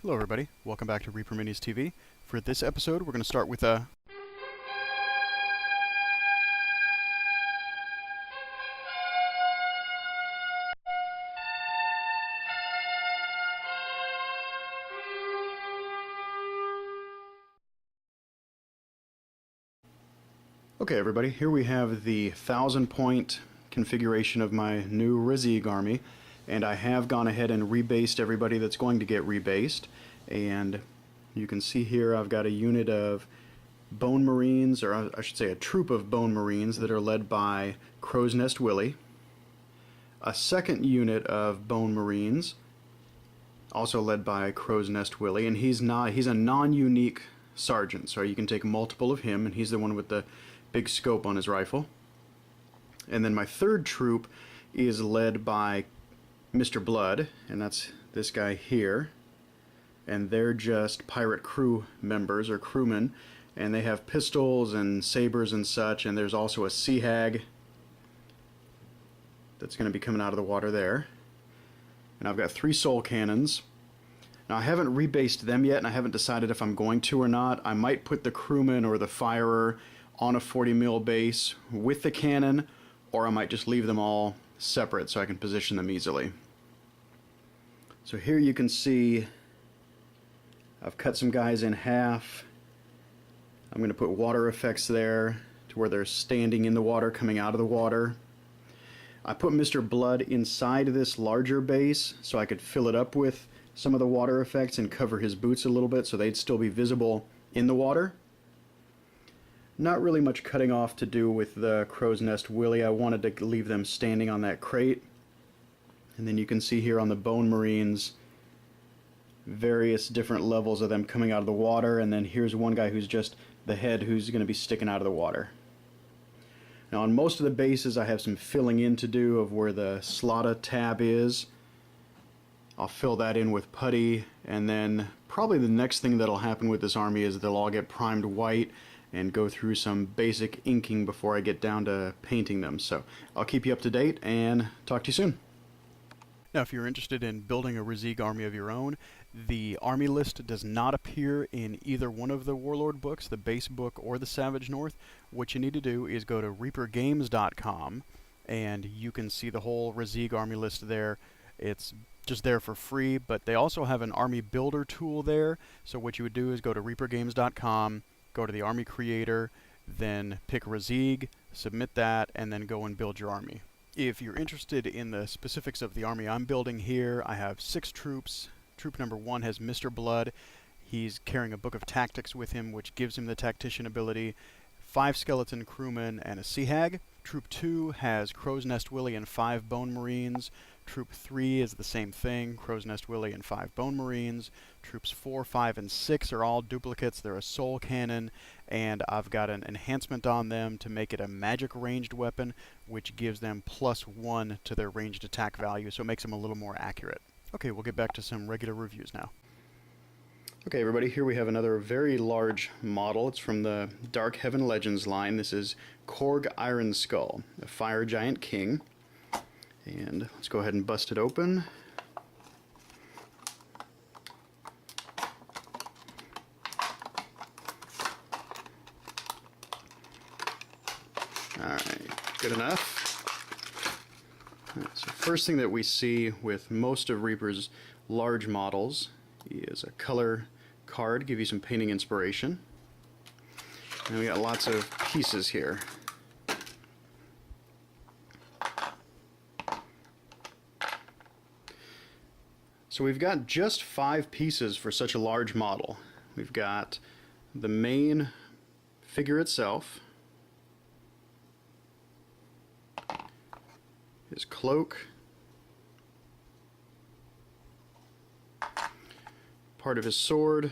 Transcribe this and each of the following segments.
Hello everybody, welcome back to Reaper Minis TV. For this episode, we're going to start with a... Okay everybody, here we have the 1,000-point configuration of my new Razig army, and I have gone ahead and rebased everybody that's going to get rebased, and you can see here I've got a unit of Bone Marines, or I should say a troop of Bone Marines that are led by Crow's Nest Willie, a second unit of Bone Marines, also led by Crow's Nest Willie, and he's a non-unique sergeant, so you can take multiple of him, and he's the one with the big scope on his rifle. And then my third troop is led by Mr. Blood, and that's this guy here, and they're just pirate crew members or crewmen, and they have pistols and sabers and such, and there's also a sea hag that's going to be coming out of the water there. And I've got 3 soul cannons. Now I haven't rebased them yet, and I haven't decided if I'm going to or not. I might put the crewman or the firer on a 40mm base with the cannon, or I might just leave them all separate so I can position them easily. So here you can see I've cut some guys in half. I'm going to put water effects there to where they're standing in the water, coming out of the water. I put Mr. Blood inside this larger base so I could fill it up with some of the water effects and cover his boots a little bit so they'd still be visible in the water. Not really much cutting off to do with the Crow's Nest Willie. I wanted to leave them standing on that crate. And then you can see here on the Bone Marines various different levels of them coming out of the water, and then here's one guy who's just the head who's going to be sticking out of the water. Now on most of the bases I have some filling in to do of where the slota tab is. I'll fill that in with putty, and then probably the next thing that'll happen with this army is they'll all get primed white and go through some basic inking before I get down to painting them. So I'll keep you up to date and talk to you soon. Now if you're interested in building a Razig army of your own, the army list does not appear in either one of the Warlord books, the base book or the Savage North. What you need to do is go to reapergames.com and you can see the whole Razig army list there. It's just there for free, but they also have an army builder tool there. So what you would do is go to reapergames.com, go to the army creator, then pick Razig, submit that, and then go and build your army. If you're interested in the specifics of the army I'm building here, I have 6 troops. Troop number 1 has Mr. Blood. He's carrying a book of tactics with him, which gives him the tactician ability, 5 skeleton crewmen, and a sea hag. Troop 2 has Crow's Nest Willie and 5 Bone Marines. Troop 3 is the same thing, Crow's Nest Willie and 5 Bone Marines. Troops 4, 5, and 6 are all duplicates. They're a soul cannon, and I've got an enhancement on them to make it a magic ranged weapon, which gives them +1 to their ranged attack value, so it makes them a little more accurate. Okay, we'll get back to some regular reviews now. Okay everybody, here we have another very large model. It's from the Dark Heaven Legends line. This is Korg Iron Skull, a fire giant king. And let's go ahead and bust it open. Alright, good enough. Alright, so first thing that we see with most of Reaper's large models is a color card, give you some painting inspiration. And we got lots of pieces here. So we've got just 5 pieces for such a large model. We've got the main figure itself, his cloak, part of his sword,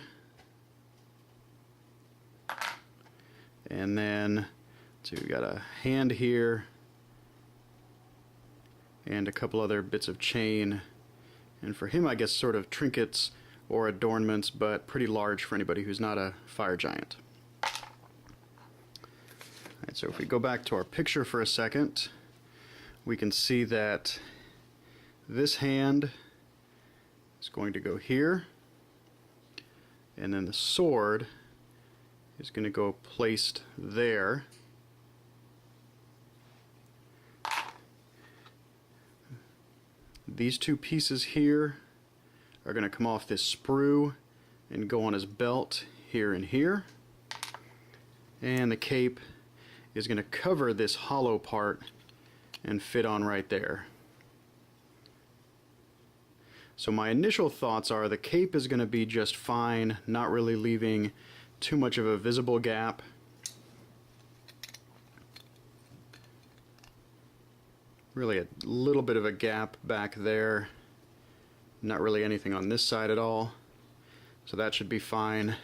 and then so we've got a hand here and a couple other bits of chain. And for him, I guess, sort of trinkets or adornments, but pretty large for anybody who's not a fire giant. Alright, so if we go back to our picture for a second, we can see that this hand is going to go here, and then the sword is going to go placed there. These two pieces here are going to come off this sprue and go on his belt here and here. And the cape is going to cover this hollow part and fit on right there. So my initial thoughts are the cape is going to be just fine, not really leaving too much of a visible gap. Really a little bit of a gap back there. Not really anything on this side at all. So that should be fine.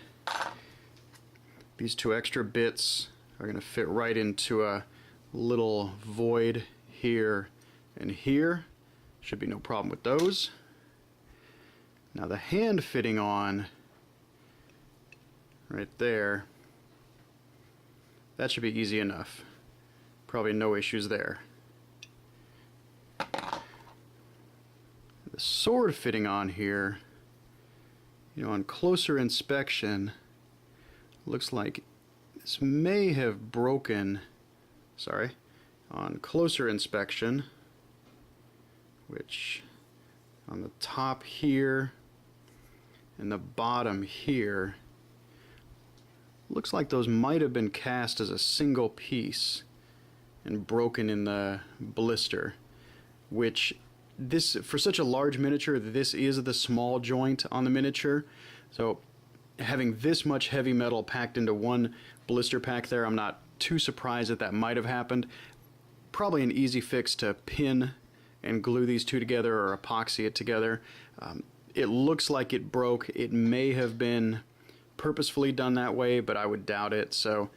These two extra bits are going to fit right into a little void here and here. Should be no problem with those. Now the hand fitting on right there, that should be easy enough. Probably no issues there. The sword fitting on here, you know, on closer inspection, looks like this may have broken, on closer inspection, which on the top here and the bottom here, looks like those might have been cast as a single piece and broken in the blister, which this, for such a large miniature, this is the small joint on the miniature. So having this much heavy metal packed into one blister pack there, I'm not too surprised that that might have happened. Probably an easy fix to pin and glue these two together or epoxy it together. It looks like it broke. It may have been purposefully done that way, but I would doubt it. So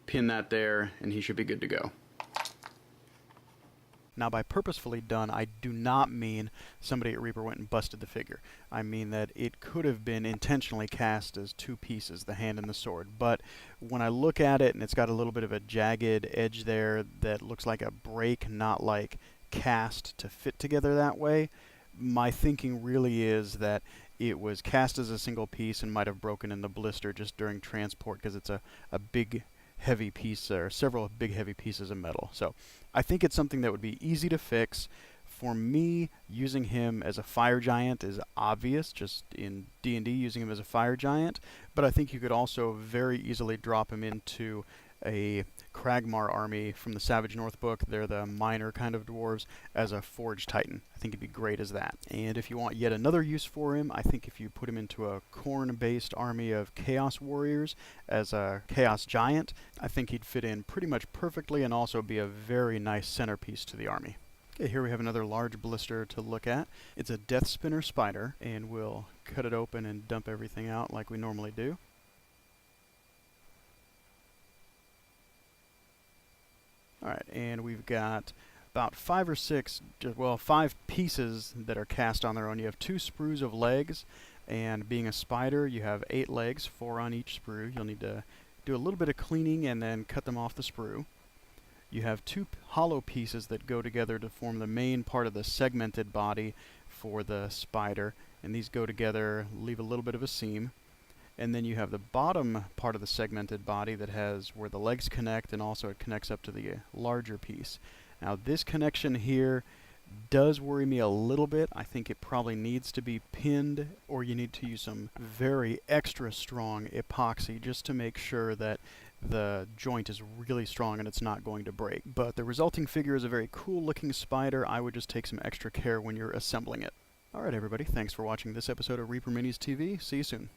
pin that there and he should be good to go. Now, by purposefully done, I do not mean somebody at Reaper went and busted the figure. I mean that it could have been intentionally cast as two pieces, the hand and the sword. But when I look at it, and it's got a little bit of a jagged edge there that looks like a break, not like cast to fit together that way, my thinking really is that it was cast as a single piece and might have broken in the blister just during transport, because it's a big heavy piece, or several big heavy pieces of metal. So I think it's something that would be easy to fix. For me, using him as a fire giant is obvious, just in D&D using him as a fire giant, but I think you could also very easily drop him into a Kragmar army from the Savage North book. They're the minor kind of dwarves, as a Forge Titan. I think he'd be great as that. And if you want yet another use for him, I think if you put him into a Khorne-based army of Chaos Warriors as a Chaos Giant, I think he'd fit in pretty much perfectly and also be a very nice centerpiece to the army. Okay, here we have another large blister to look at. It's a Deathspinner spider, and we'll cut it open and dump everything out like we normally do. Alright, and we've got about 5 or 6, well, 5 pieces that are cast on their own. You have 2 sprues of legs, and being a spider, you have 8 legs, 4 on each sprue. You'll need to do a little bit of cleaning and then cut them off the sprue. You have 2 hollow pieces that go together to form the main part of the segmented body for the spider, and these go together, leave a little bit of a seam. And then you have the bottom part of the segmented body that has where the legs connect, and also it connects up to the larger piece. Now this connection here does worry me a little bit. I think it probably needs to be pinned, or you need to use some very extra strong epoxy just to make sure that the joint is really strong and it's not going to break. But the resulting figure is a very cool looking spider. I would just take some extra care when you're assembling it. Alright everybody, thanks for watching this episode of Reaper Minis TV. See you soon.